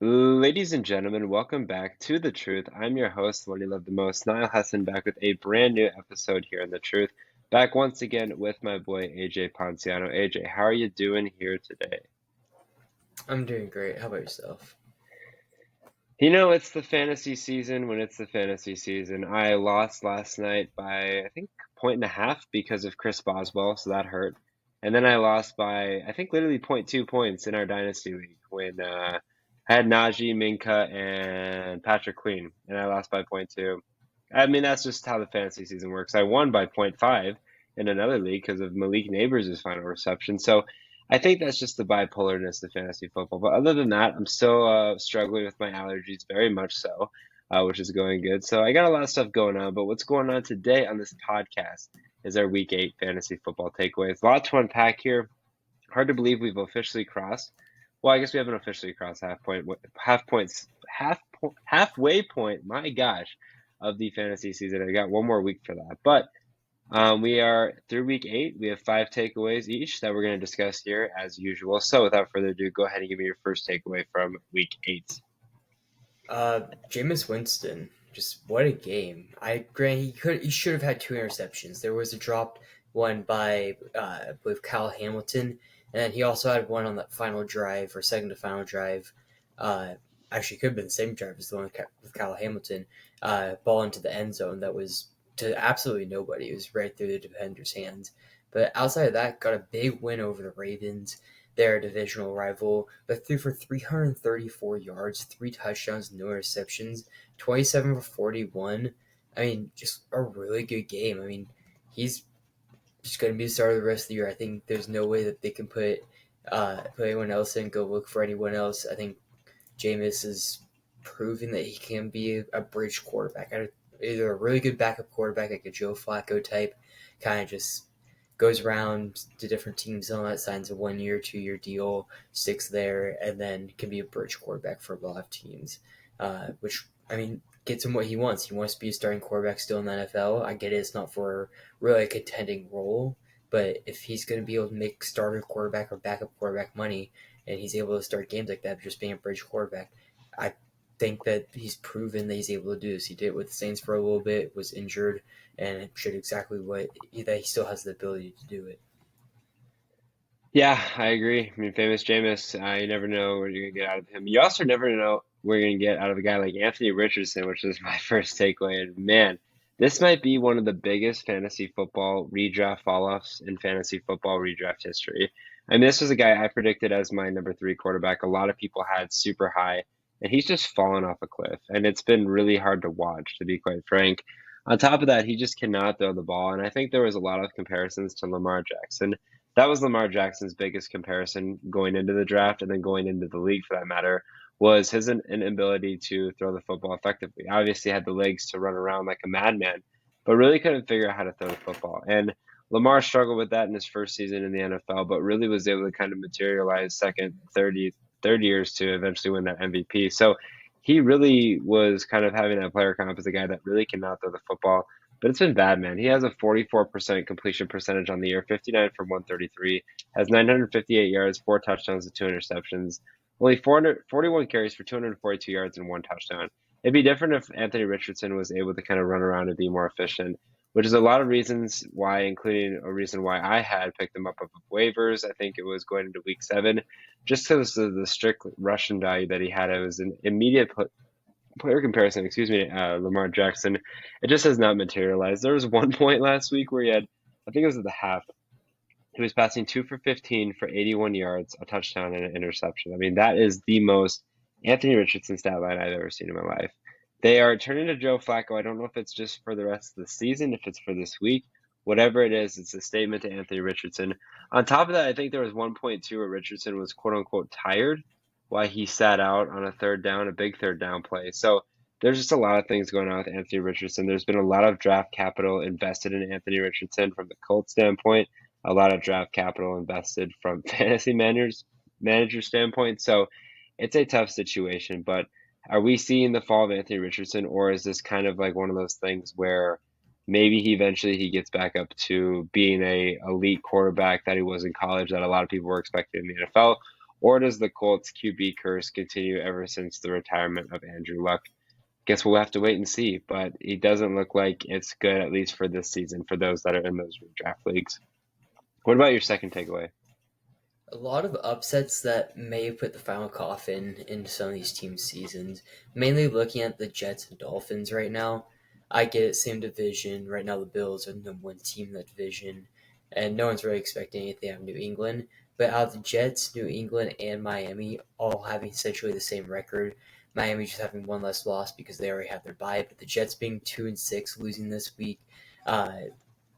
Ladies and gentlemen, welcome back to The Truth. I'm your host, the one you love the most, Niall Hassan, back with a brand new episode here on The Truth. Back once again with my boy AJ Ponciano. AJ, how are you doing here today? I'm doing great. How about yourself? It's the fantasy season when it's the fantasy season. I lost last night by, I think, point and a half because of Chris Boswell, so that hurt. And then I lost by, I think, literally point 2 points in our Dynasty League when I had Najee, Minka, and Patrick Queen, and I lost by point 2. I mean, that's just how the fantasy season works. I won by point 5 in another league because of Malik Neighbors' final reception. So I think that's just the bipolarness of fantasy football. But other than that, I'm still struggling with my allergies, very much so, which is going good. So I got a lot of stuff going on. But what's going on today on this podcast is our Week 8 fantasy football takeaways. A lot to unpack here. Hard to believe we've officially crossed. Well, I guess we haven't officially crossed halfway point. My gosh, of the fantasy season. I got one more week for that, but. We are through week 8. We have 5 takeaways each that we're going to discuss here as usual. So without further ado, go ahead and give me your first takeaway from week 8. Jameis Winston, just what a game! He should have had two interceptions. There was a dropped one by I believe Kyle Hamilton, and then he also had one on that final drive or second to final drive. Uh, Actually, could have been the same drive as the one with Kyle Hamilton. Ball into the end zone that was to absolutely nobody. It was right through the defender's hands. But outside of that, got a big win over the Ravens, their divisional rival, but threw for 334 yards, three touchdowns, no interceptions, 27 for 41. I mean, just a really good game. I mean, he's just going to be the starter the rest of the year. I think there's no way that they can put anyone else in, go look for anyone else. I think Jameis is proving that he can be a bridge quarterback, either a really good backup quarterback like a Joe Flacco type, kind of just goes around to different teams and all that, signs a 1 year, 2 year deal, sticks there, and then can be a bridge quarterback for a lot of teams. Which I mean gets him what he wants. He wants to be a starting quarterback still in the NFL. I get it; it's not for really a contending role, but if he's going to be able to make starter quarterback or backup quarterback money, and he's able to start games like that, just being a bridge quarterback, I think that he's proven that he's able to do this. He did it with the Saints for a little bit, was injured, and it showed exactly that he still has the ability to do it. Yeah, I agree. I mean, famous Jameis, you never know what you're going to get out of him. You also never know what you're going to get out of a guy like Anthony Richardson, which is my first takeaway. And man, this might be one of the biggest fantasy football redraft fall-offs in fantasy football redraft history. I mean, this was a guy I predicted as my number 3 quarterback. A lot of people had super high, and he's just fallen off a cliff. And it's been really hard to watch, to be quite frank. On top of that, he just cannot throw the ball. And I think there was a lot of comparisons to Lamar Jackson. That was Lamar Jackson's biggest comparison going into the draft and then going into the league for that matter, was his inability to throw the football effectively. Obviously had the legs to run around like a madman, but really couldn't figure out how to throw the football. And Lamar struggled with that in his first season in the NFL, but really was able to kind of materialize second, third years to eventually win that MVP. So he really was kind of having that player comp as a guy that really cannot throw the football. But it's been bad, man. He has a 44% completion percentage on the year, 59 for 133, has 958 yards, 4 touchdowns, and 2 interceptions, only 441 carries for 242 yards and 1 touchdown. It'd be different if Anthony Richardson was able to kind of run around and be more efficient, which is a lot of reasons why, including a reason why I had picked him up of waivers. I think it was going into week 7, just because of the strict Russian value that he had. It was an immediate player comparison, excuse me, Lamar Jackson, it just has not materialized. There was one point last week where he had, I think it was at the half, he was passing 2 for 15 for 81 yards, a touchdown, and an interception. I mean, that is the most Anthony Richardson stat line I've ever seen in my life. They are turning to Joe Flacco. I don't know if it's just for the rest of the season, if it's for this week. Whatever it is, it's a statement to Anthony Richardson. On top of that, I think there was 1.2 where Richardson was quote unquote tired why he sat out on a third down, a big third down play. So there's just a lot of things going on with Anthony Richardson. There's been a lot of draft capital invested in Anthony Richardson from the Colts standpoint, a lot of draft capital invested from fantasy manager standpoint. So it's a tough situation, but are we seeing the fall of Anthony Richardson, or is this kind of like one of those things where maybe he gets back up to being a elite quarterback that he was in college that a lot of people were expecting in the NFL? or does the Colts QB curse continue ever since the retirement of Andrew Luck? Guess we'll have to wait and see, but he doesn't look like it's good, at least for this season, for those that are in those redraft leagues. What about your second takeaway? A lot of upsets that may put the final coffin in some of these teams' seasons. Mainly looking at the Jets and Dolphins right now. I get it, same division. Right now, the Bills are the number one team in that division, and no one's really expecting anything out of New England. But out of the Jets, New England, and Miami all having essentially the same record. Miami just having one less loss because they already have their bye. But the Jets being 2-6, losing this week. Uh,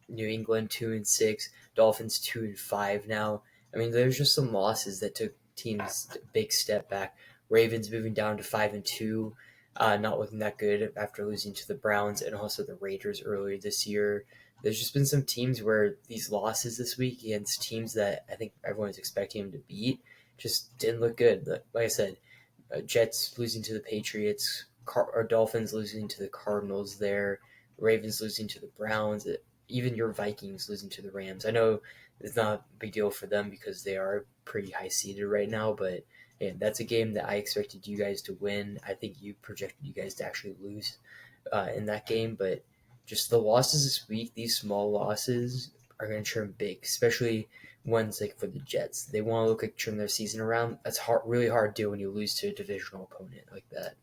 New England 2-6, Dolphins 2-5 now. I mean, there's just some losses that took teams a big step back. Ravens moving down to 5-2, not looking that good after losing to the Browns and also the Raiders earlier this year. There's just been some teams where these losses this week against teams that I think everyone's expecting them to beat just didn't look good. Like I said, Jets losing to the Patriots, or Dolphins losing to the Cardinals there, Ravens losing to the Browns, even your Vikings losing to the Rams. I know it's not a big deal for them because they are pretty high seeded right now, but yeah, that's a game that I expected you guys to win. I think you projected you guys to actually lose in that game, but just the losses this week, these small losses are going to turn big, especially ones like for the Jets. They want to look like turn their season around. That's hard, really hard to do when you lose to a divisional opponent like that.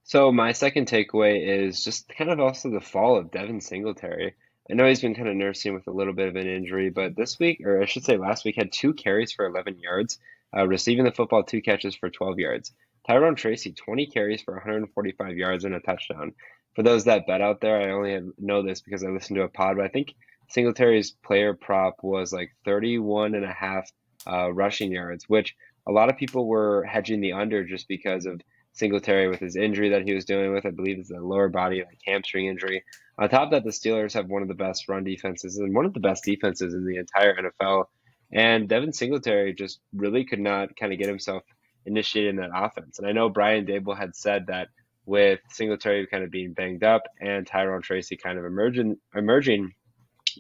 So my second takeaway is just kind of also the fall of Devin Singletary. I know he's been kind of nursing with a little bit of an injury, but this week, or I should say last week, had 2 carries for 11 yards, receiving the football, 2 catches for 12 yards. Tyrone Tracy, 20 carries for 145 yards and a touchdown. For those that bet out there, I only know this because I listened to a pod, but I think Singletary's player prop was like 31 and a half rushing yards, which a lot of people were hedging the under just because of Singletary with his injury that he was dealing with. I believe it's a lower body, like hamstring injury. On top of that, the Steelers have one of the best run defenses and one of the best defenses in the entire NFL. And Devin Singletary just really could not kind of get himself initiated in that offense. And I know Brian Dable had said that with Singletary kind of being banged up and Tyrone Tracy kind of emerging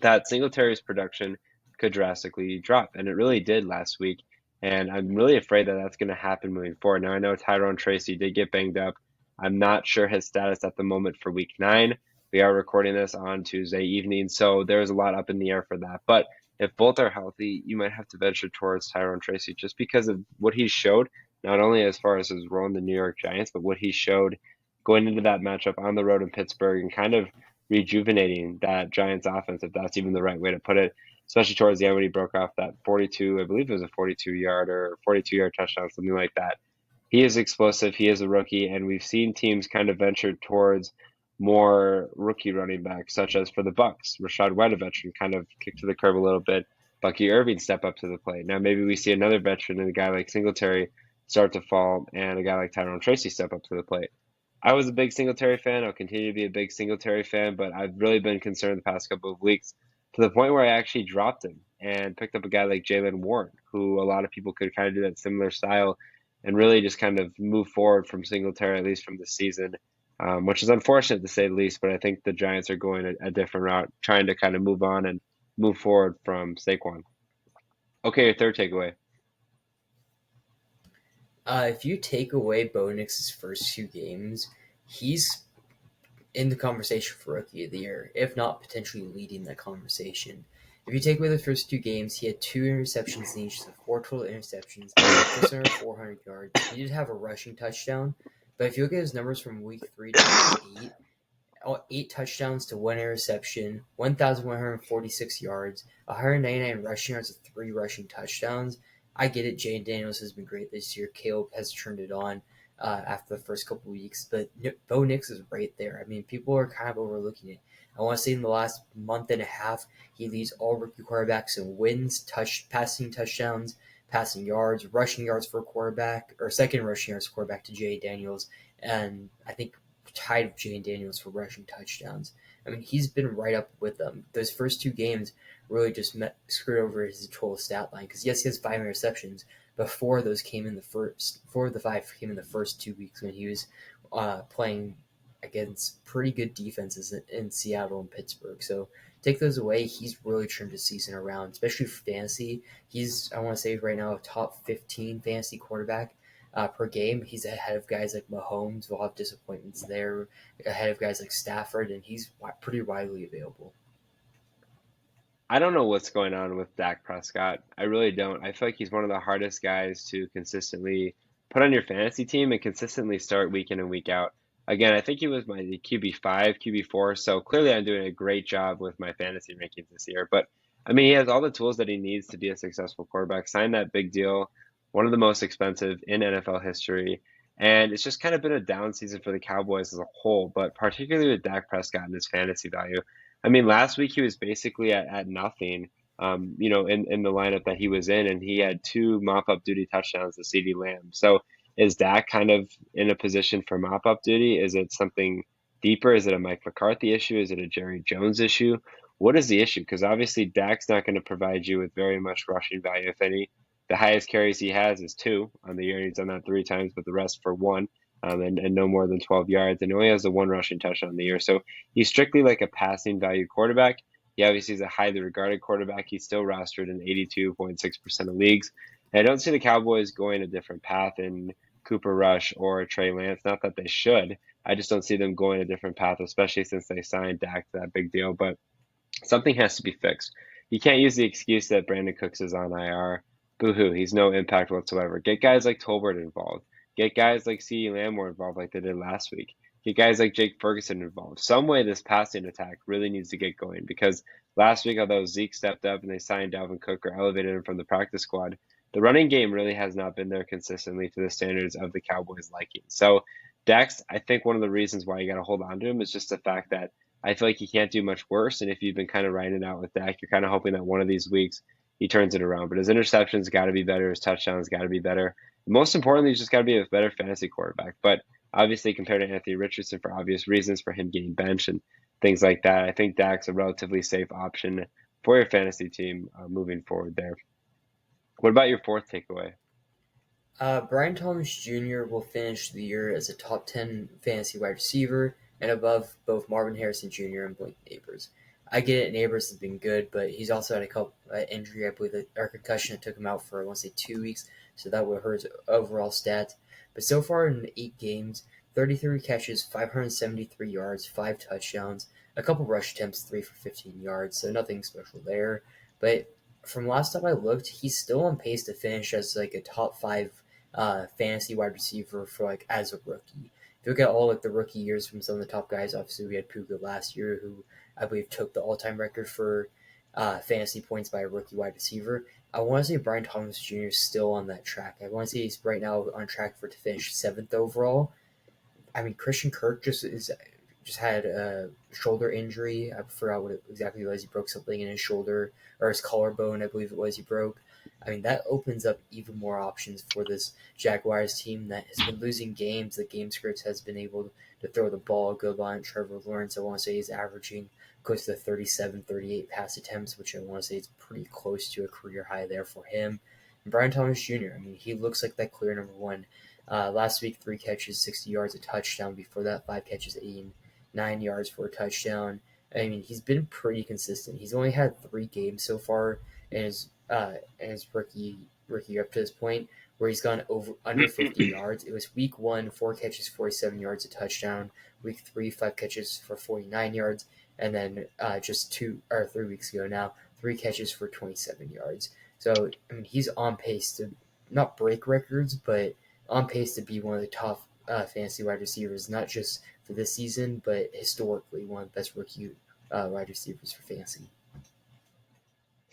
that Singletary's production could drastically drop, and it really did last week. And I'm really afraid that that's going to happen moving forward. Now I know Tyrone Tracy did get banged up. I'm not sure his status at the moment for Week 9. We are recording this on Tuesday evening, so there's a lot up in the air for that. But if both are healthy, you might have to venture towards Tyrone Tracy just because of what he showed, not only as far as his role in the New York Giants, but what he showed going into that matchup on the road in Pittsburgh and kind of rejuvenating that Giants offense, if that's even the right way to put it, especially towards the end when he broke off that 42, I believe it was a 42-yard or 42-yard touchdown, something like that. He is explosive. He is a rookie, and we've seen teams kind of venture towards more rookie running backs, such as for the Bucks, Rashad White, a veteran, kind of kicked to the curb a little bit. Bucky Irving step up to the plate. Now maybe we see another veteran and a guy like Singletary start to fall, and a guy like Tyrone Tracy step up to the plate. I was a big Singletary fan. I'll continue to be a big Singletary fan, but I've really been concerned the past couple of weeks to the point where I actually dropped him and picked up a guy like Jalen Warren, who a lot of people could kind of do that similar style and really just kind of move forward from Singletary, at least from this season, which is unfortunate to say the least. But I think the Giants are going a different route, trying to kind of move on and move forward from Saquon. Okay, your third takeaway. If you take away Bo Nix's first 2 games, he's in the conversation for Rookie of the Year, if not potentially leading that conversation. If you take away the first 2 games, he had 2 interceptions in each, so 4 total interceptions, just under 400 yards. He did have a rushing touchdown, but if you look at his numbers from week 3 to week 8, 8 touchdowns to 1 interception, 1,146 yards, 199 rushing yards with 3 rushing touchdowns. I get it. Jane Daniels has been great this year. Caleb has turned it on after the first couple weeks, but Bo Nix is right there. I mean, people are kind of overlooking it. I want to say in the last month and a half, he leads all rookie quarterbacks in wins, passing touchdowns, passing yards, rushing yards for a quarterback, or second rushing yards for quarterback to Jay Daniels, and I think tied with Jane Daniels for rushing touchdowns. I mean, he's been right up with them. Those first 2 games really just screwed over his total stat line because yes, he has 5 interceptions, but 4 of the 5 came in the first 2 weeks when he was playing against pretty good defenses in Seattle and Pittsburgh. So Take those away, he's really turned his season around, especially for fantasy. He's, I want to say right now, a top 15 fantasy quarterback per game. He's ahead of guys like Mahomes. We'll have disappointments there. Ahead of guys like Stafford, and he's pretty widely available. I don't know what's going on with Dak Prescott. I really don't. I feel like he's one of the hardest guys to consistently put on your fantasy team and consistently start week in and week out. Again, I think he was my QB5, QB4, so clearly I'm doing a great job with my fantasy rankings this year. But I mean, he has all the tools that he needs to be a successful quarterback. Signed that big deal, one of the most expensive in NFL history. And it's just kind of been a down season for the Cowboys as a whole, but particularly with Dak Prescott and his fantasy value. I mean, last week he was basically at nothing, in the lineup that he was in, and he had two mop-up duty touchdowns to CeeDee Lamb. So is Dak kind of in a position for mop-up duty? Is it something deeper? Is it a Mike McCarthy issue? Is it a Jerry Jones issue? What is the issue? Because obviously Dak's not going to provide you with very much rushing value, if any. The highest carries he has is two on the year. He's done that three times, but the rest for one, and no more than 12 yards. And he only has the one rushing touchdown on the year. So he's strictly like a passing value quarterback. He obviously is a highly regarded quarterback. He's still rostered in 82.6% of leagues. And I don't see the Cowboys going a different path in Cooper Rush or Trey Lance. Not that they should. I just don't see them going a different path, especially since they signed Dak to that big deal. But something has to be fixed. You can't use the excuse that Brandon Cooks is on IR. Boo-hoo, he's no impact whatsoever. Get guys like Tolbert involved. Get guys like CeeDee Lamb more involved like they did last week. Get guys like Jake Ferguson involved. Some way this passing attack really needs to get going because last week, although Zeke stepped up and they signed Dalvin Cook or elevated him from the practice squad, the running game really has not been there consistently to the standards of the Cowboys' liking. So Dax, I think one of the reasons why you got to hold on to him is just the fact that I feel like he can't do much worse. And if you've been kind of riding it out with Dak, you're kind of hoping that one of these weeks he turns it around. But his interceptions got to be better. His touchdowns got to be better. Most importantly, he's just got to be a better fantasy quarterback. But obviously, compared to Anthony Richardson, for obvious reasons, for him getting benched and things like that, I think Dak's a relatively safe option for your fantasy team moving forward there. What about your fourth takeaway? Brian Thomas Jr. will finish the year as a top 10 fantasy wide receiver and above both Marvin Harrison Jr. and Blake Neighbors. I get it, Neighbors has been good, but he's also had a couple injury. I believe that our concussion that took him out for I want to say 2 weeks, so that would hurt his overall stats. But so far in 8 games, 33 catches, 573 yards, 5 touchdowns, a couple rush attempts, 3 for 15 yards, so nothing special there. But from last time I looked, he's still on pace to finish as like a top five fantasy wide receiver for like as a rookie. If you look at all like the rookie years from some of the top guys, obviously we had Puka last year, who I believe took the all-time record for fantasy points by a rookie wide receiver. I want to say Brian Thomas Jr. is still on that track. I want to say he's right now on track to finish seventh overall. I mean, Christian Kirk just had a shoulder injury. I forgot what it exactly was. He broke something in his shoulder or his collarbone, I believe it was. He broke. I mean, that opens up even more options for this Jaguars team that has been losing games. The game scripts has been able to throw the ball a good line. Trevor Lawrence, I want to say, is averaging close to 37, 38 pass attempts, which I want to say is pretty close to a career high there for him. And Brian Thomas Jr., I mean, he looks like that clear number one. Last week, 3 catches, 60 yards, a touchdown. Before that, 5 catches, 89 yards for a touchdown. I mean, he's been pretty consistent. He's only had 3 games so far in his rookie up to this point where he's gone over under 50 yards. It was week 1, 4 catches, 47 yards, a touchdown. Week 3, 5 catches for 49 yards, and then just 2 or 3 weeks ago now, 3 catches for 27 yards. So I mean, he's on pace to not break records, but on pace to be one of the top fantasy wide receivers, not just for this season, but historically one of the best rookie wide receivers for fantasy.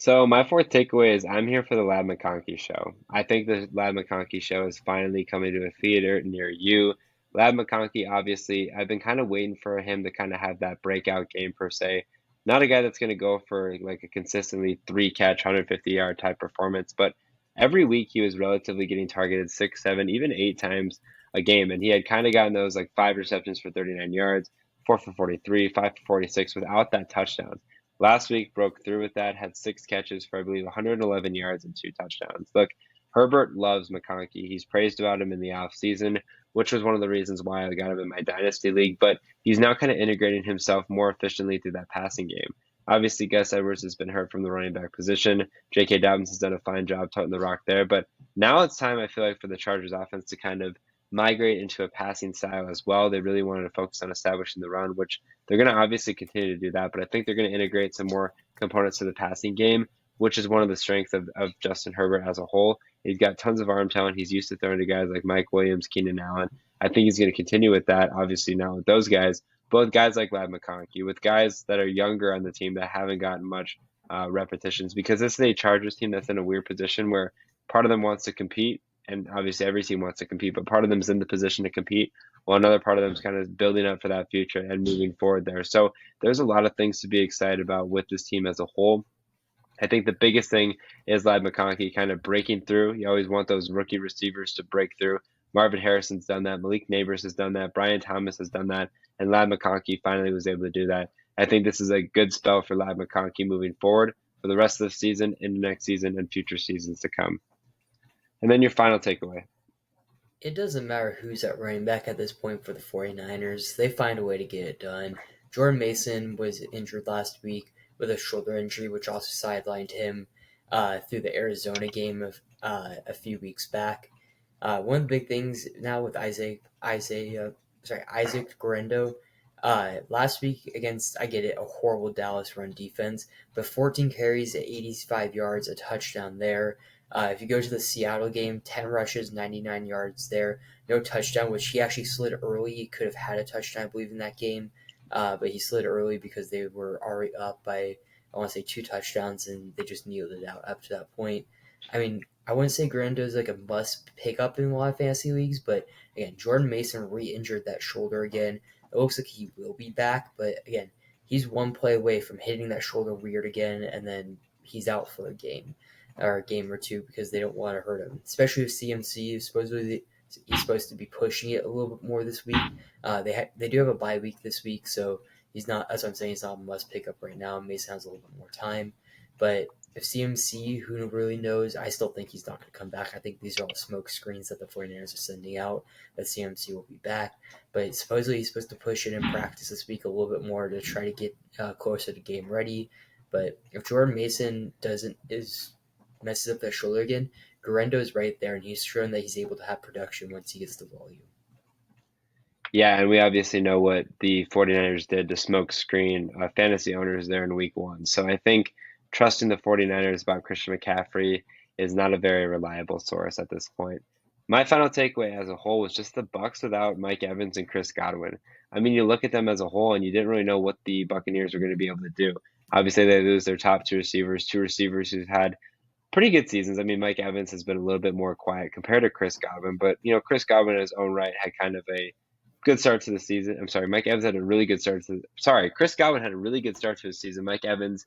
So my fourth takeaway is I'm here for the Lad McConkey show. I think the Lad McConkey show is finally coming to a theater near you. Lad McConkey, obviously, I've been kind of waiting for him to kind of have that breakout game per se. Not a guy that's going to go for like a consistently three catch, 150-yard type performance, but every week he was relatively getting targeted six, seven, even eight times a game, and he had kind of gotten those like five receptions for 39 yards, four for 43, five for 46 without that touchdown. Last week broke through with that, had six catches for I believe 111 yards and two touchdowns. Look, Herbert loves McConkey. He's praised about him in the offseason, which was one of the reasons why I got him in my dynasty league. But he's now kind of integrating himself more efficiently through that passing game. Obviously, Gus Edwards has been hurt from the running back position. J.K. Dobbins has done a fine job toting the rock there. But now it's time, I feel like, for the Chargers offense to kind of migrate into a passing style as well. They really wanted to focus on establishing the run, which they're going to obviously continue to do that. But I think they're going to integrate some more components to the passing game, which is one of the strengths of Justin Herbert as a whole. He's got tons of arm talent. He's used to throwing to guys like Mike Williams, Keenan Allen. I think he's going to continue with that, obviously, now with those guys. Both guys like Ladd McConkey, with guys that are younger on the team that haven't gotten much repetitions, because this is a Chargers team that's in a weird position where part of them wants to compete, and obviously every team wants to compete, but part of them is in the position to compete, while another part of them is kind of building up for that future and moving forward there. So there's a lot of things to be excited about with this team as a whole. I think the biggest thing is Ladd McConkey kind of breaking through. You always want those rookie receivers to break through. Marvin Harrison's done that. Malik Neighbors has done that. Brian Thomas has done that. And Ladd McConkey finally was able to do that. I think this is a good spell for Ladd McConkey moving forward for the rest of the season, into next season, and future seasons to come. And then your final takeaway. It doesn't matter who's at running back at this point for the 49ers. They find a way to get it done. Jordan Mason was injured last week with a shoulder injury, which also sidelined him through the Arizona game of a few weeks back. One of the big things now with Isaac Guerrero. Last week against, I get it, a horrible Dallas run defense, but 14 carries at 85 yards, a touchdown there. If you go to the Seattle game, 10 rushes, 99 yards there, no touchdown, which he actually slid early. He could have had a touchdown, I believe, in that game, but he slid early because they were already up by, I want to say, 2 touchdowns, and they just kneeled it out up to that point. I mean, I wouldn't say Grando is like a must pick up in a lot of fantasy leagues, but again, Jordan Mason re-injured that shoulder again. It looks like he will be back, but again, he's one play away from hitting that shoulder weird again, and then he's out for a game or a game or two because they don't want to hurt him. Especially if CMC is supposedly he's supposed to be pushing it a little bit more this week. They do have a bye week this week, so he's not. That's what I'm saying. He's not a must pick up right now. Mason has a little bit more time, but if CMC, who really knows, I still think he's not going to come back. I think these are all smoke screens that the 49ers are sending out, that CMC will be back. But supposedly he's supposed to push it in practice this week a little bit more to try to get closer to game ready. But if Jordan Mason messes up that shoulder again, Guerrero is right there, and he's shown that he's able to have production once he gets the volume. Yeah, and we obviously know what the 49ers did to smoke screen fantasy owners there in week one. So I think trusting the 49ers about Christian McCaffrey is not a very reliable source at this point. My final takeaway as a whole was just the Bucks without Mike Evans and Chris Godwin. I mean, you look at them as a whole and you didn't really know what the Buccaneers were going to be able to do. Obviously, they lose their top two receivers who've had pretty good seasons. I mean, Mike Evans has been a little bit more quiet compared to Chris Godwin, but Chris Godwin in his own right had kind of a good start to the season. I'm sorry, Mike Evans had a really good start to. Sorry, Chris Godwin had a really good start to his season. Mike Evans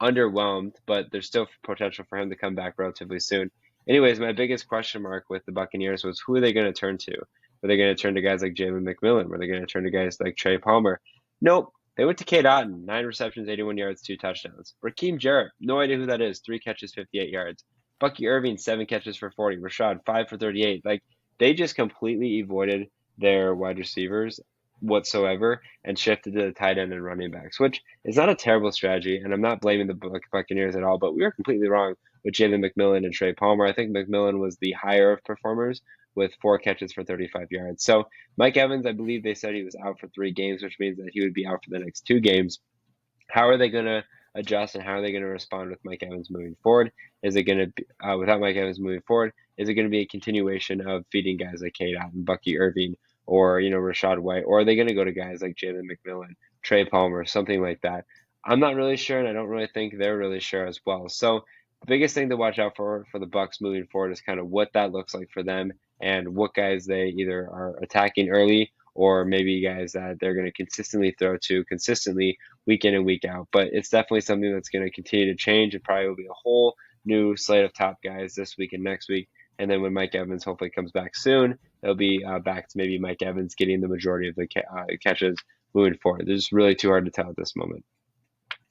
underwhelmed, but there's still potential for him to come back relatively soon. Anyways, my biggest question mark with the Buccaneers was who are they going to turn to? Were they going to turn to guys like Jalen McMillan? Were they going to turn to guys like Trey Palmer? Nope. They went to Cade Otton, 9 receptions, 81 yards, 2 touchdowns. Raheem Jarrett, no idea who that is, 3 catches, 58 yards. Bucky Irving, 7 catches for 40. Rashad, 5 for 38. Like, they just completely avoided their wide receivers whatsoever and shifted to the tight end and running backs, which is not a terrible strategy. And I'm not blaming the Buccaneers at all, but we were completely wrong with Jalen McMillan and Trey Palmer. I think McMillan was the higher of performers with 4 catches for 35 yards. So Mike Evans, I believe they said he was out for 3 games, which means that he would be out for the next 2 games. How are they going to adjust and how are they going to respond with Mike Evans moving forward? Is it going to be, without Mike Evans moving forward, is it going to be a continuation of feeding guys like Cade Otton, Bucky Irving, or Rashad White, or are they going to go to guys like Jalen McMillan, Trey Palmer, something like that? I'm not really sure, and I don't really think they're really sure as well. So the biggest thing to watch out for the Bucks moving forward is kind of what that looks like for them and what guys they either are attacking early or maybe guys that they're going to consistently throw to consistently week in and week out. But it's definitely something that's going to continue to change. It probably will be a whole new slate of top guys this week and next week. And then when Mike Evans hopefully comes back soon, it'll be back to maybe Mike Evans getting the majority of the catches moving forward. It's really too hard to tell at this moment.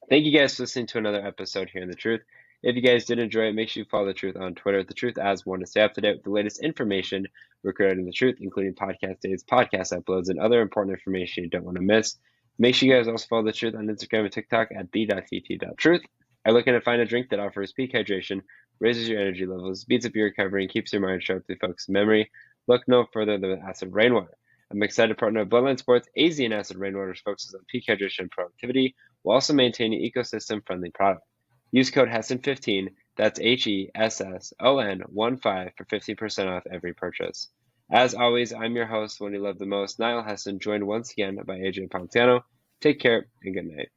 Thank you guys for listening to another episode here in The Truth. If you guys did enjoy it, make sure you follow The Truth on Twitter, The Truth as one, to stay up to date with the latest information regarding The Truth, including podcast dates, podcast uploads, and other important information you don't want to miss. Make sure you guys also follow The Truth on Instagram and TikTok at the.tt.truth. Are looking to find a drink that offers peak hydration, raises your energy levels, speeds up your recovery, and keeps your mind sharp through focused memory? Look no further than Acid Rainwater. I'm excited to partner with Bloodline Sports. AZ and Acid Rainwater focuses on peak hydration and productivity while also maintaining ecosystem-friendly product. Use code HESSON15, that's HESSON15 for 15% off every purchase. As always, I'm your host, one you love the most, Niall Hesson, joined once again by AJ Pontiano. Take care and good night.